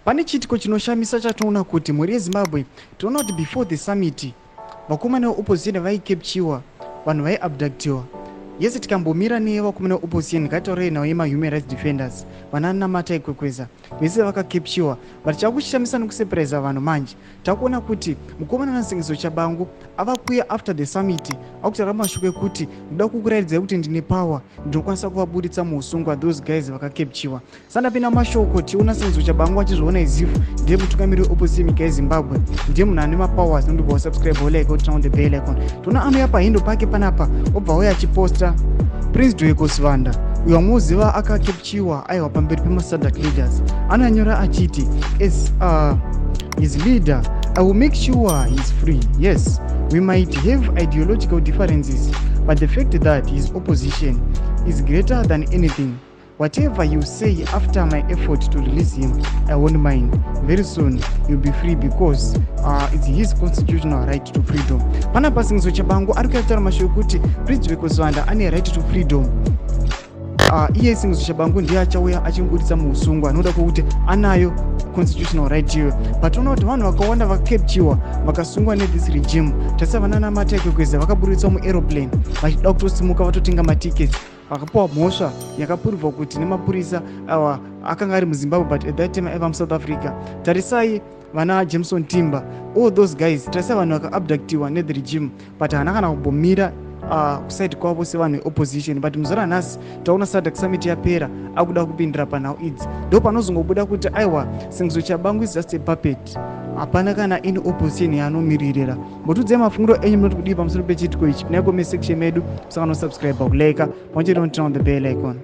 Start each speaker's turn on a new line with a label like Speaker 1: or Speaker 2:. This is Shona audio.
Speaker 1: Pane chitiko chinoshamisa chatoona kuti mhuri yeZimbabwe toona kuti before the summit vakomana veopposition vaikepchiwa, vanhu vaiabductiwa. Yese tikambomira nevakomana veopposition ngataurei navo yema-human rights defenders vana NACHAMISA vese vakakepchiwa. But chakushamisa nekusurprise vanhu manje takuona kuti mukomana nasengezo Chabangu avakuya after the summit akuti ramashuke kuti ndoda kukuratidzai kuti ndine power, ndinokwanisa kuvabuditsa muusungwa those guys vakakepchiwa. Sandapinda mashoko tiona sengezo Chabangu achizviona izivu ndiye mutungamiri weopposition nyika yeZimbabwe, ndiye munhu ane mapowers. Nondimbwa subscribe like kuti on the bell icon. Tona anouya pahindo pake panapa obva auya achiposta Prince Dwekosvanda uyo muziva akakepchiwa aiwa pamberi pemaSADC leaders. Anonyora achiti as his leader, I will make sure he's free. Yes, we might have ideological differences, but the fact that his opposition is greater than anything. Whatever you say after my effort to release him, I won't mind. Very soon, he'll be free because it's his constitutional right to freedom. Pana pasengezo Chabangu arikutaura mashoko kuti Prince Dwekosvanda ane right to freedom. Iye sengezo Chabangu ndiye achauya achimubuditsa muusungwa, anoda kuti anayo constitutional right iyoyo. But unoona kuti vanhu vakawanda vakakepchiwa vakasungwa nethis regime. Tasisa vana NACHAMISA vakaburitswa muaeroplane vachida kutosimuka vatotenga matickets, vakapiwa mhosva yakapurivwa kuti nemapurisa awa akanga ari muZimbabwe but at that time aiva muSouth Africa. Tarisai vana Jameson Timber, all those guys, tarisai vanhu vakaabductiwa nethe regime but hana kana kumbomira kuside kwavo sevanhu veopposition. But muzuva ranhasi taona SADC summit yapera akuda kupindira panhau idzi, ndo panozongobuda kuti aiwa sengezo Chabangu is just a puppet, hapana kana ini opposition yanomiririra. Mbotudzai mafungiro enyu munoti kudii pamusoro pechitiko ichi. Kunyako mesection medu saka no subscribe kulike pamwe chete on the bell icon.